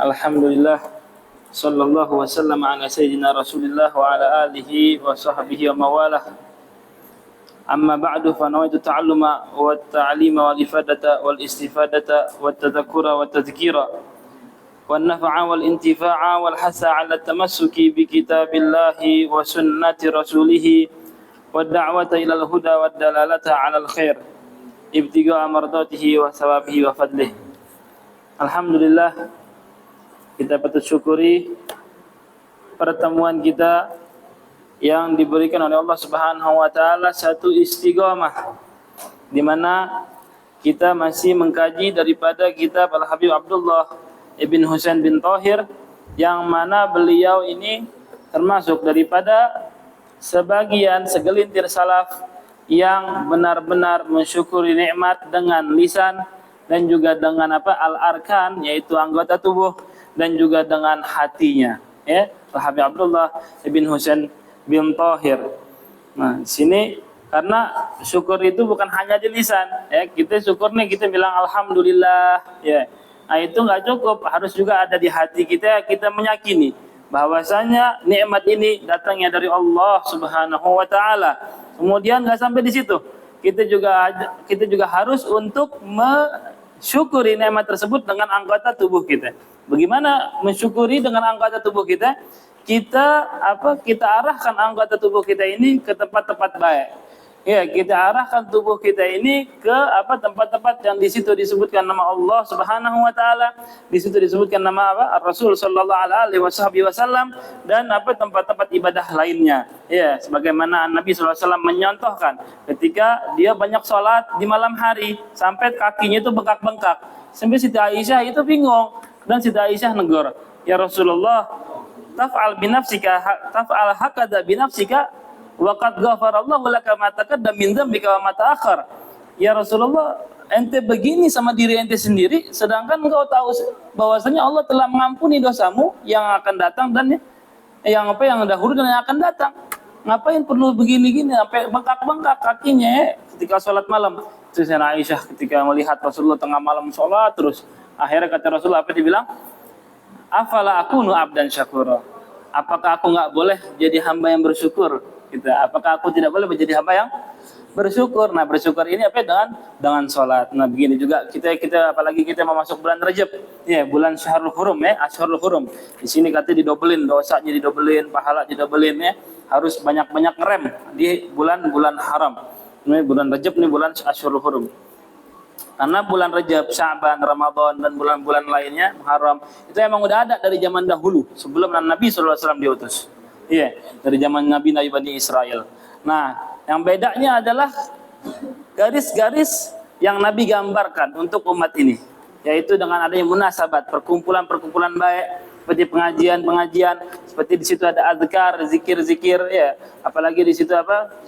Alhamdulillah sallallahu wasallam ala sayyidina Rasulillah wa ala alihi wa sahbihi wa mawalah. Amma ba'du fa nawaitu ta'alluma wa ta'lima wal ifadata wal istifadata wat tadhakkura wat tadhkira wan naf'a wal intifa'a wal hasa 'ala tamassuki bi kitabillahi wa sunnati rasulih wad da'wata ila al huda wad dalalata 'ala al khair ibtigha'a mardatihi wa thawabihi wa fadlihi. Alhamdulillah, kita patut syukuri pertemuan kita yang diberikan oleh Allah Subhanahu wa taala satu istiqamah, di mana kita masih mengkaji daripada kitab Al-Habib Abdullah ibn Husain bin Thahir, yang mana beliau ini termasuk daripada segelintir salaf yang benar-benar mensyukuri nikmat dengan lisan dan juga dengan al-arkan, yaitu anggota tubuh, dan juga dengan hatinya, ya. Al-Habib Abdullah ibn Husain bin Thahir. Nah, di sini karena syukur itu bukan hanya di lisan, ya. Kita syukur nih, kita bilang alhamdulillah, ya. Nah, itu nggak cukup, harus juga ada di hati kita. Kita meyakini bahwasanya nikmat ini datangnya dari Allah Subhanahu wa taala. Kemudian nggak sampai di situ, kita juga harus untuk mensyukuri nikmat tersebut dengan anggota tubuh kita. Bagaimana mensyukuri dengan anggota tubuh kita? Kita arahkan anggota tubuh kita ini ke tempat-tempat baik. Ya, kita arahkan tubuh kita ini ke tempat-tempat yang di situ disebutkan nama Allah Subhanahu wa taala, di situ disebutkan nama Rasul sallallahu alaihi wasallam, dan tempat-tempat ibadah lainnya. Ya, sebagaimana Nabi sallallahu alaihi wasallam menyontohkan ketika dia banyak salat di malam hari sampai kakinya itu bengkak-bengkak. Sampai Siti Aisyah itu bingung, dan Siti Aisyah negur, "Ya Rasulullah, taf'al hakada binafsika wa qad ghafarallahu laka ma taqaddama min dzambika wa ma ta'akhkhar." Ya Rasulullah, ente begini sama diri ente sendiri, sedangkan engkau tahu bahwasanya Allah telah mengampuni dosamu yang akan datang dan yang dahulu dan yang akan datang. Ngapain perlu begini-gini sampai bengkak-bengkak kakinya ketika sholat malam? Itu Sayyidah Aisyah ketika melihat Rasulullah tengah malam sholat terus. Akhirnya kata Rasulullah, dibilang? Afala akunu abdan syakura. Apakah aku nggak boleh jadi hamba yang bersyukur? Apakah aku tidak boleh menjadi hamba yang bersyukur? Nah, bersyukur ini dengan sholat. Nah, begini juga kita apalagi kita mau masuk bulan Rajab, ya, bulan Syahrul Hurum, ya, Asyhurul Hurum. Di sini katanya didobelin dosanya, didobelin pahala, didobelin, ya. Harus banyak-banyak ngerem di bulan-bulan haram. Ini bulan Rajab, nih bulan Asyhurul Hurum. Karena bulan Rajab, Sya'ban, Ramadan, dan bulan-bulan lainnya, Muharram, itu emang udah ada dari zaman dahulu, sebelum Nabi SAW diutus. Iya, dari zaman Nabi Bani Israel. Nah, yang bedanya adalah garis-garis yang Nabi gambarkan untuk umat ini, yaitu dengan adanya munasabat, perkumpulan-perkumpulan baik, seperti pengajian-pengajian, seperti di situ ada azkar, zikir-zikir, ya, apalagi di situ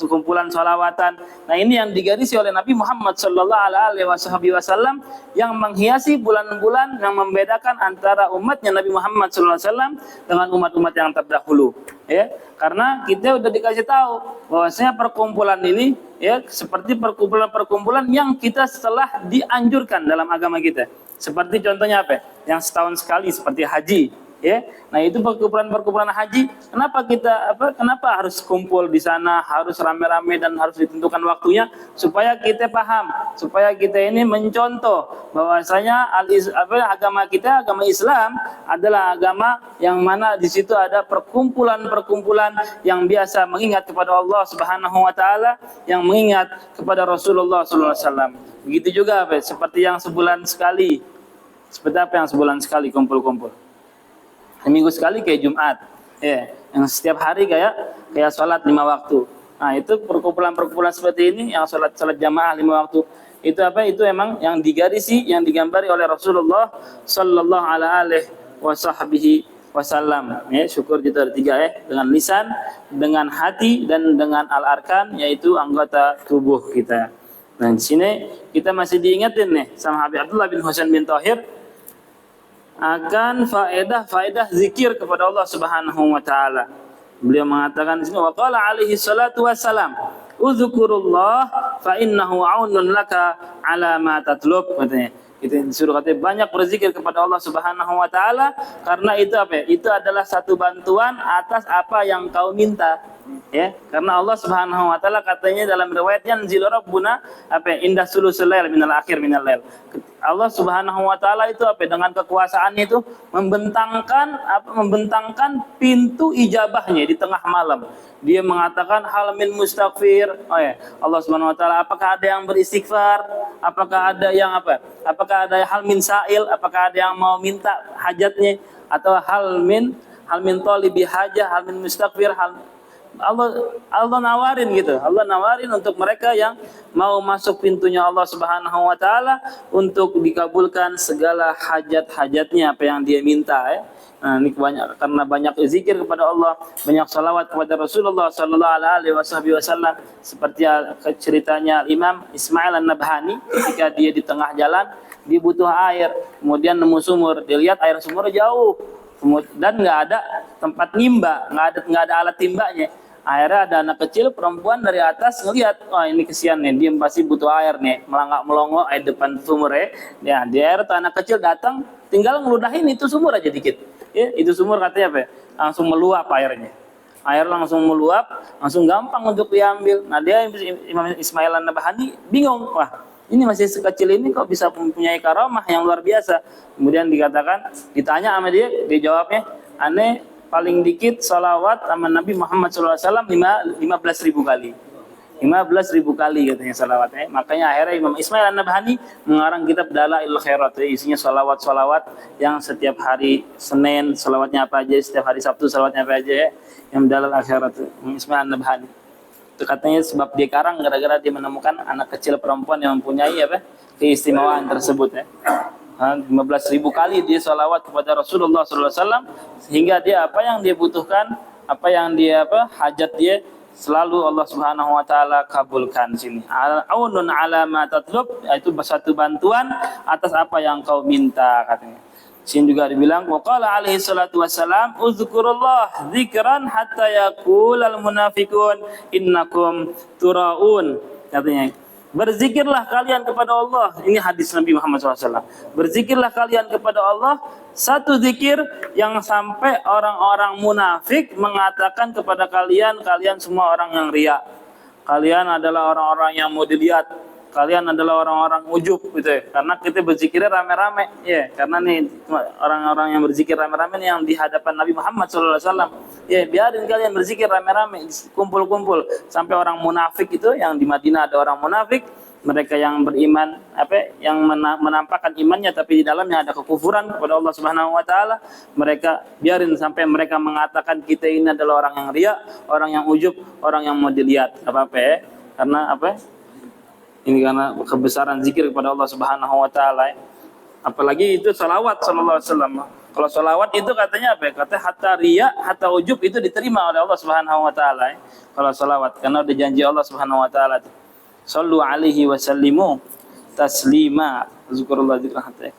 sekumpulan sholawatan. Nah, ini yang digarisi oleh Nabi Muhammad sallallahu alaihi wasallam, yang menghiasi bulan-bulan yang membedakan antara umatnya Nabi Muhammad sallallahu alaihi wasallam dengan umat-umat yang terdahulu, ya. Karena kita udah dikasih tahu bahwasanya perkumpulan ini, ya, seperti perkumpulan-perkumpulan yang kita setelah dianjurkan dalam agama kita. Seperti contohnya yang setahun sekali seperti haji, ya. Nah, itu perkumpulan haji. Kenapa harus kumpul di sana, harus rame-rame dan harus ditentukan waktunya, supaya kita paham, supaya kita ini mencontoh bahwasanya agama kita, agama Islam adalah agama yang mana di situ ada perkumpulan-perkumpulan yang biasa mengingat kepada Allah Subhanahu wa taala, yang mengingat kepada Rasulullah sallallahu alaihi wasallam. Begitu juga seperti yang sebulan sekali. Seperti apa yang sebulan sekali kumpul-kumpul? Seminggu sekali kayak Jumat, ya. Yang setiap hari kayak sholat 5 waktu. Nah, itu perkumpulan-perkumpulan seperti ini yang sholat jamaah 5 waktu. Itu emang yang digarisi, yang digambari oleh Rasulullah sallallahu alaihi wasallam. Ya, syukur itu ada 3, ya, dengan lisan, dengan hati, dan dengan al-arkan, yaitu anggota tubuh kita. Nah, di sini kita masih diingatin nih sama Habib Abdullah bin Husain bin Thahir akan faedah zikir kepada Allah Subhanahu wa taala. Beliau mengatakan di sini, wa qala alaihi salatu wassalam, "Udzkurullah fa innahu aunun laka ala ma tatlub." Katanya, Kita disuruh katanya banyak berzikir kepada Allah Subhanahu wa taala karena itu apa? Itu adalah satu bantuan atas apa yang kau minta. Ya, karena Allah Subhanahu wa taala katanya dalam riwayatnya yanzilu rabbuna apa? Indah sulusul lail minal akhir minal lail. Allah Subhanahu wa taala itu apa? Dengan kekuasaannya itu membentangkan pintu ijabahnya di tengah malam. Dia mengatakan hal min mustaghfir. Oh ya, Allah Subhanahu wa taala, apakah ada yang beristighfar? Apakah ada yang apa? Apakah ada hal min sa'il? Apakah ada yang mau minta hajatnya atau hal min talibi hajah, hal min mustaghfir, Allah nawarin gitu. Allah nawarin untuk mereka yang mau masuk pintunya Allah Subhanahu wa taala untuk dikabulkan segala hajat-hajatnya apa yang dia minta ya. Nah, ini karena banyak zikir kepada Allah, banyak salawat kepada Rasulullah sallallahu alaihi wasallam seperti ceritanya Imam Ismail An-Nabhani ketika dia di tengah jalan, dia butuh air, kemudian nemu sumur, dia lihat air sumur jauh dan nggak ada tempat nimba, nggak ada alat timbanya. Akhirnya ada anak kecil perempuan dari atas ngelihat, wah ini kesian nih, dia pasti butuh air nih, melangkah melongo di depan sumur ya. Di air tuh anak kecil datang, tinggal ngeludahin itu sumur aja dikit. Ya, itu sumur katanya apa? Langsung meluap airnya. Air langsung meluap, langsung gampang untuk diambil. Nah, dia Imam Ismail An-Nabhani bingung, wah ini masih sekecil ini kok bisa mempunyai karamah yang luar biasa. Kemudian ditanya sama dia jawabnya, aneh paling dikit salawat sama Nabi Muhammad SAW 15.000 kali. 15.000 kali katanya salawatnya. Makanya akhirnya Imam Ismail An-Nabhani mengarang kitab Dalailul Khairat. Isinya salawat-salawat yang setiap hari Senin salawatnya apa aja, setiap hari Sabtu salawatnya apa aja ya. Yang Dalailul Khairat Imam Ismail An-Nabhani. Itu katanya sebab dia karang gara-gara dia menemukan anak kecil perempuan yang mempunyai apa? Keistimewaan tersebut ya. 15.000 kali dia salawat kepada Rasulullah SAW sehingga dia apa yang dia butuhkan, apa yang dia hajat dia selalu Allah Subhanahu wa taala kabulkan sini. Aunun ala ma tatlub, itu satu bantuan atas apa yang kau minta katanya. Sini juga dibilang waqala alaihi salatu wassalam uzkurullah dzikran hatta yaqulal munafiqun innakum turaun katanya. Berzikirlah kalian kepada Allah. Ini hadis Nabi Muhammad SAW. Berzikirlah kalian kepada Allah. Satu zikir yang sampai orang-orang munafik mengatakan kepada kalian semua orang yang riya. Kalian adalah orang-orang yang mau dilihat. Kalian adalah orang-orang ujub gitu ya. Karena kita berzikirnya rame-rame. Ya, karena nih orang-orang yang berzikir rame-rame nih yang di hadapan Nabi Muhammad SAW. Ya, biarin kalian berzikir rame-rame, kumpul-kumpul. Sampai orang munafik itu yang di Madinah ada orang munafik, mereka yang beriman yang menampakkan imannya tapi di dalamnya ada kekufuran kepada Allah Subhanahu wa taala, mereka biarin sampai mereka mengatakan kita ini adalah orang yang riya, orang yang ujub, orang yang mau dilihat. Apa-apa ya. Karena ini karena kebesaran zikir kepada Allah Subhanahu wa taala. Apalagi itu salawat sallallahu alaihi wasallam. Kalau salawat itu katanya Katanya hatta riya, hatta ujub itu diterima oleh Allah Subhanahu wa taala. Kalau salawat karena udah janji Allah Subhanahu wa taala. Sallu alaihi wasallimu taslima. Zikrullah dzikran hatta.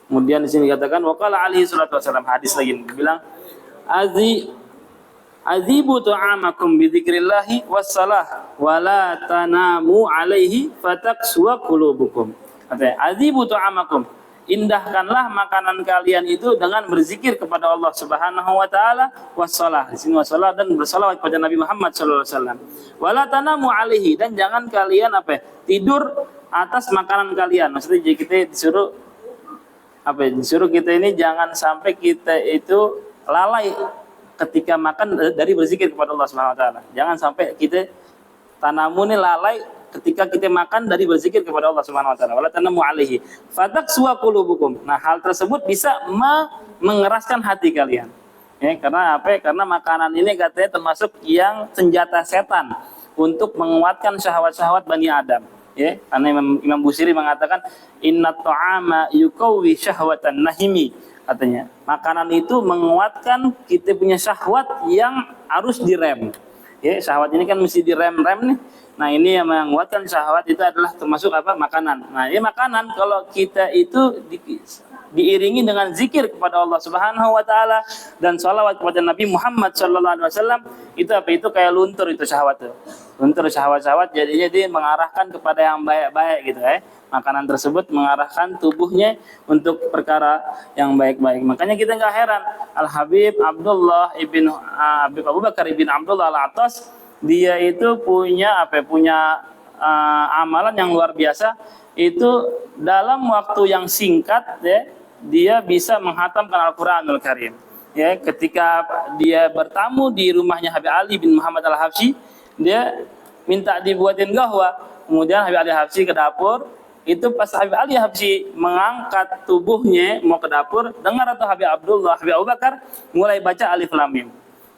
Kemudian di sini dikatakan waqala alaihi salatu wasallam, hadis lagi bilang azibu tu'amakum bidzikrillahi wassalah wala tanamu alaihi fatakswa qulubukum. Katanya azibu tu'amakum, indahkanlah makanan kalian itu dengan berzikir kepada Allah Subhanahu wa taala wassalah. Di sini wassalah dan bersalawat kepada Nabi Muhammad sallallahu alaihi wasallam. Wala tanamu alaihi, dan jangan kalian tidur atas makanan kalian. Maksudnya kita disuruh kita ini jangan sampai kita itu lalai ketika makan dari berzikir kepada Allah Subhanahu wa taala. Jangan sampai kita tanamu ini lalai ketika kita makan dari berzikir kepada Allah Subhanahu wa taala. Wala tanamu alaihi fatakswa qulubukum. Nah, hal tersebut bisa mengeraskan hati kalian. Ya, karena Karena makanan ini katanya termasuk yang senjata setan untuk menguatkan syahwat-syahwat Bani Adam. Ya, karena Imam Busiri mengatakan inna ta'ama yuqawwi syahwatan nahimi. Katanya makanan itu menguatkan kita punya syahwat yang harus direm. Ya, syahwat ini kan mesti direm-rem nih. Nah, ini yang menguatkan syahwat itu adalah termasuk makanan. Nah, ini makanan kalau kita itu diiringi dengan zikir kepada Allah Subhanahu wa taala dan shalawat kepada Nabi Muhammad sallallahu alaihi wasallam, itu apa? Itu kayak luntur itu syahwat tuh. Luntur syahwat-syahwat, jadinya dia mengarahkan kepada yang baik-baik gitu ya. Makanan tersebut mengarahkan tubuhnya untuk perkara yang baik-baik. Makanya kita nggak heran Al Habib Abdullah ibn Habib Abu Bakar ibn Abdullah Al-Attas, dia itu punya amalan yang luar biasa. Itu dalam waktu yang singkat ya, dia bisa menghatamkan Al-Qur'anul Karim. Ya, ketika dia bertamu di rumahnya Habib Ali bin Muhammad Al-Habsyi, dia minta dibuatin gahwa. Kemudian Habib Ali Habsyi ke dapur. Itu pas Habib Ali Habsyi mengangkat tubuhnya mau ke dapur, dengar atau Habib Abu Bakar mulai baca Alif Lam Mim.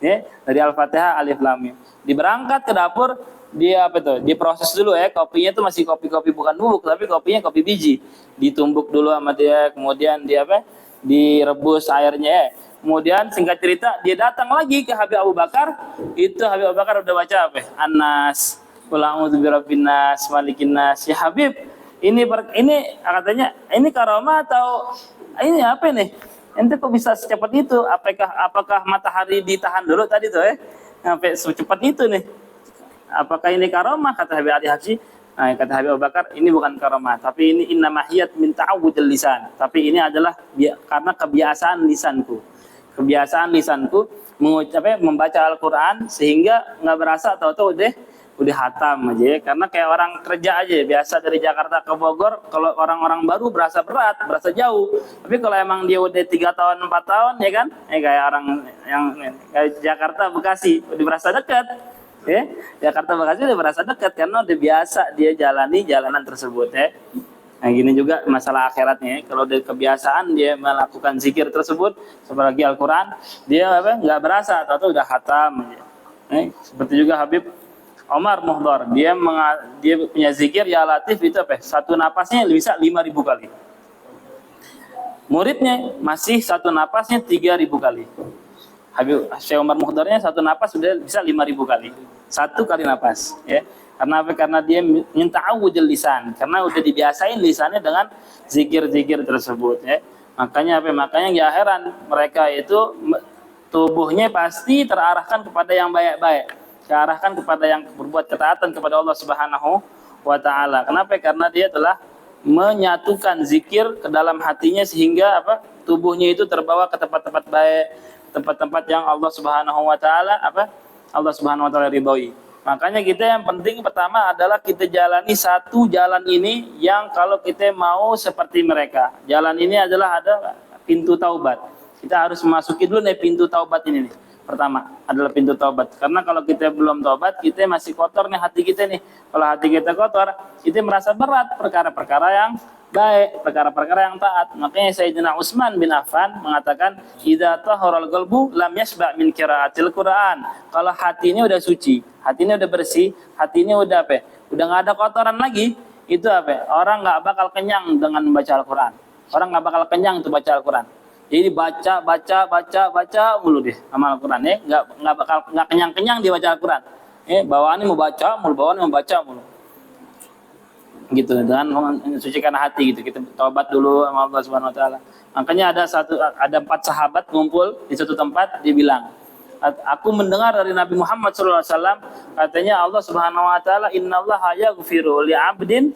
Ya, dari Al-Fatihah Alif Lam Mim. Diberangkat ke dapur, dia diproses dulu ya, kopinya itu masih kopi bukan bubuk, tapi kopinya kopi biji. Ditumbuk dulu sama dia, kemudian dia direbus airnya ya. Kemudian singkat cerita dia datang lagi ke Habib Abu Bakar, itu Habib Abu Bakar udah baca An-Nas, Qul a'udzu birabbin nas, malikin nas. Ya Habib, ini katanya ini karomah atau ini apa nih? Ente kok bisa secepat itu? Apakah matahari ditahan dulu tadi tuh sampai secepat itu nih? Apakah ini karomah? Kata Habib Ali Habsyi. Nah, kata Habib Abu Bakar, ini bukan karomah, tapi ini innamahiyat min ta'awudil lisan. Tapi ini adalah karena kebiasaan lisanku. Kebiasaan lisanku membaca Al-Qur'an sehingga nggak berasa tahu-tahu udah hatam aja ya. Karena kayak orang kerja aja biasa dari Jakarta ke Bogor, kalau orang-orang baru berasa berat, berasa jauh. Tapi kalau emang dia udah 3 tahun 4 tahun ya kan, kayak orang yang kayak Jakarta Bekasi udah berasa dekat ya. Jakarta Bekasi udah berasa dekat karena udah biasa dia jalani jalanan tersebut ya. Nah gini juga masalah akhiratnya ya. Kalau dari kebiasaan dia melakukan zikir tersebut seperti Al-Qur'an, dia nggak berasa atau udah khatam aja. Seperti juga Habib Omar Muhdar, dia punya zikir ya Latif itu satu napasnya bisa 5.000 kali. Muridnya masih satu napasnya 3.000 kali. Habib Syekh Omar Muhdarnya satu napas sudah bisa 5.000 kali. Satu kali napas ya. Karena karena dia minta awudil lisan, karena udah dibiasain lisannya dengan zikir-zikir tersebut ya. Makanya makanya ya heran mereka itu tubuhnya pasti terarahkan kepada yang baik-baik, terarahkan kepada yang berbuat ketaatan kepada Allah Subhanahu wa taala. Kenapa? Karena dia telah menyatukan zikir ke dalam hatinya sehingga tubuhnya itu terbawa ke tempat-tempat baik, tempat-tempat yang Allah Subhanahu wa taala Allah Subhanahu wa taala ridhoi. Makanya kita yang penting pertama adalah kita jalani satu jalan ini yang kalau kita mau seperti mereka. Jalan ini adalah ada pintu taubat. Kita harus memasuki dulu nih pintu taubat ini nih. Pertama adalah pintu taubat. Karena kalau kita belum taubat, kita masih kotor nih hati kita nih. Kalau hati kita kotor, kita merasa berat perkara-perkara yang baik, perkara-perkara yang taat. Makanya Sayyidina Utsman bin Affan mengatakan, "Idza taharal qalbu lam yasba' min qiraatil Qur'an." Kalau hati ini udah suci, hati ini udah bersih, hati ini udah udah nggak ada kotoran lagi, itu orang nggak bakal kenyang dengan membaca Al-Quran. Orang nggak bakal kenyang tuh baca Al-Quran. Jadi baca mulu deh sama Al-Quran ya, nggak kenyang dia baca Al-Quran. Bawaannya mau baca mulu. Gitu dengan mensucikan hati gitu. Kita taubat dulu sama Allah Subhanahu wa taala. Makanya ada 4 sahabat ngumpul di satu tempat, dia bilang, aku mendengar dari Nabi Muhammad SAW, katanya Allah Subhanahu wa taala, innallaha yaghfiru li'abdin,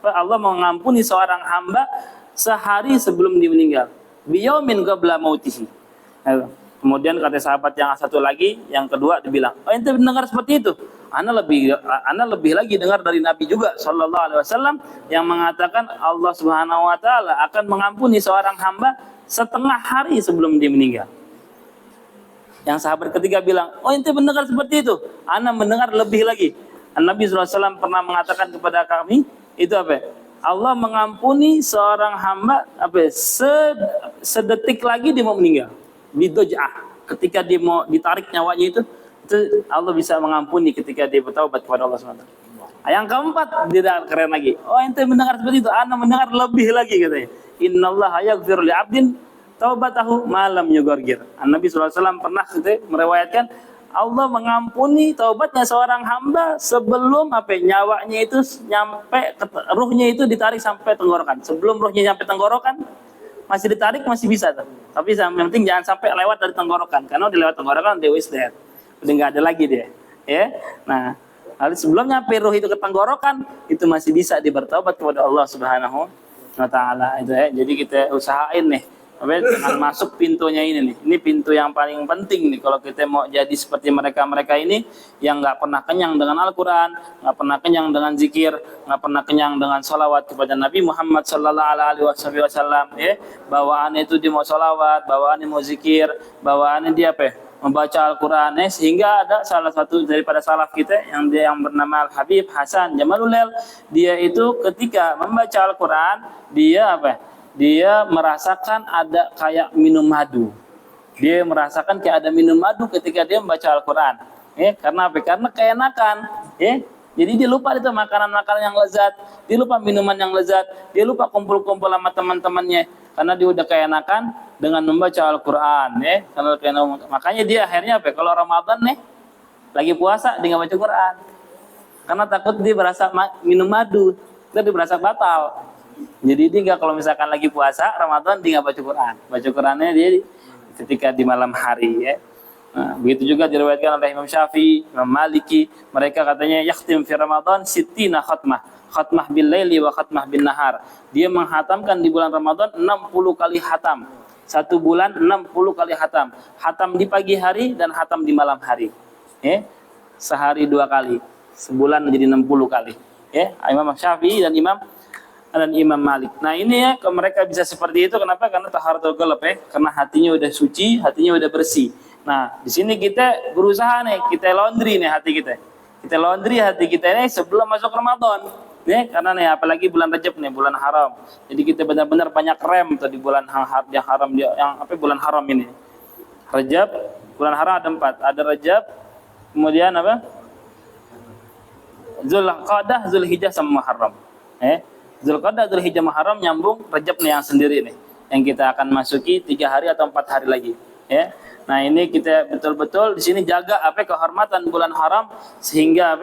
Allah mengampuni seorang hamba sehari sebelum dia meninggal. Biyaumin qabla mautihi. Kemudian kata sahabat yang satu lagi, yang kedua dibilang, "Oh, ente mendengar seperti itu?" Ana lebih lagi dengar dari Nabi juga sallallahu alaihi wasallam yang mengatakan Allah Subhanahu wa taala akan mengampuni seorang hamba setengah hari sebelum dia meninggal. Yang sahabat ketiga bilang, "Oh, ente mendengar seperti itu?" Ana mendengar lebih lagi. Nabi sallallahu alaihi wasallam pernah mengatakan kepada kami, itu Allah mengampuni seorang hamba sedetik lagi dia mau meninggal. Bidoj'ah, ketika dia mau ditarik nyawanya itu Allah bisa mengampuni ketika dia bertaubat kepada Allah SWT. Yang keempat dia keren lagi. Oh, ente mendengar seperti itu, ana mendengar lebih lagi katanya. Innallaha yaghfiru li'abdin taubatahu ma lam yughargir. Nabi SAW pernah meriwayatkan Allah mengampuni taubatnya seorang hamba sebelum nyawanya itu nyampe ruhnya itu ditarik sampai tenggorokan. Sebelum ruhnya nyampe tenggorokan, masih ditarik masih bisa tuh. Tapi yang penting jangan sampai lewat dari tenggorokan, karena udah lewat tenggorokan dia wis dead. Udah nggak ada lagi dia. Ya. Nah, lalu sebelumnya peruh itu ke tenggorokan, itu masih bisa bertaubat kepada Allah Subhanahu wa taala itu ya. Jadi kita usahain nih dengan masuk pintunya ini nih. Ini pintu yang paling penting nih kalau kita mau jadi seperti mereka-mereka ini yang nggak pernah kenyang dengan Al-Quran, nggak pernah kenyang dengan zikir, nggak pernah kenyang dengan sholawat kepada Nabi Muhammad Sallallahu Alaihi Wasallam. Ya, bawaannya itu dia mau sholawat, bawaannya mau zikir, bawaannya dia apa? Membaca Al-Quran, sehingga ada salah satu daripada salaf kita yang bernama Al-Habib Hasan Jamalulail. Dia itu ketika membaca Al-Quran, dia apa? Dia merasakan ada kayak minum madu. Dia merasakan kayak ada minum madu ketika dia membaca Al-Quran. Karena apa? Karena keenakan. Jadi dia lupa itu makanan-makanan yang lezat, dia lupa minuman yang lezat, dia lupa kumpul-kumpul sama teman-temannya. Karena dia udah keenakan dengan membaca Al-Quran. Makanya dia akhirnya apa? Kalau Ramadan lagi puasa dia nggak baca Quran. Karena takut dia berasa minum madu, dia berasa batal. Jadi dia nggak, kalau misalkan lagi puasa Ramadan dia nggak baca Quran. Baca Qurannya dia ketika di malam hari ya. Nah, begitu juga diriwayatkan oleh Imam Syafi'i, Imam Maliki, mereka katanya yakhtim fi Ramadan sittina khatmah. Khatmah bil laili wa khatmah bin nahar. Dia menghatamkan di bulan Ramadan 60 kali hatam. Satu bulan 60 kali hatam. Hatam di pagi hari dan hatam di malam hari. Sehari 2 kali. Sebulan menjadi 60 kali. Imam Syafi'i dan Imam Malik. Nah ini ya, kalau mereka bisa seperti itu, kenapa? Karena taharatul qalb karena hatinya udah suci, hatinya udah bersih. Nah di sini kita berusaha kita laundry hati kita. Kita laundry hati kita sebelum masuk Ramadan. Karena apalagi bulan Rajab bulan haram. Jadi kita benar-benar banyak rem di bulan yang haram, bulan haram ini. Rajab, bulan haram ada 4. Ada Rajab, kemudian apa? Zulqa'dah, Zulhijjah sama Muharram. Zulqa'dah, Zulhijjah, Muharram nyambung Rajab yang sendiri yang kita akan masuki 3 hari atau 4 hari lagi. Nah ini kita betul-betul di sini jaga kehormatan bulan haram sehingga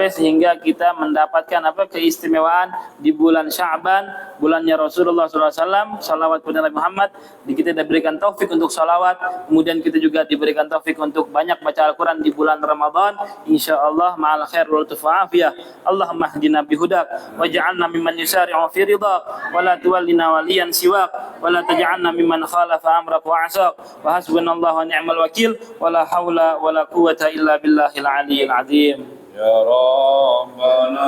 kita mendapatkan keistimewaan di bulan Sya'ban, bulannya Rasulullah SAW, salawat kepada Nabi Muhammad. Kita diberikan taufik untuk salawat, kemudian kita juga diberikan taufik untuk banyak baca Al-Quran di bulan Ramadan. Insyaallah ma'al khair wal afiyah. Allahumma hdina bihudak waj'alna mimman yusari'u fi ridhak wa la tuwallina waliyan siwak wa la taj'alna mimman khalafa amrak wa 'asak wa hasbunallahu wa ni'mal wakil wala haula wala quwwata illa billahil aliyyil azim. Ya Rabbana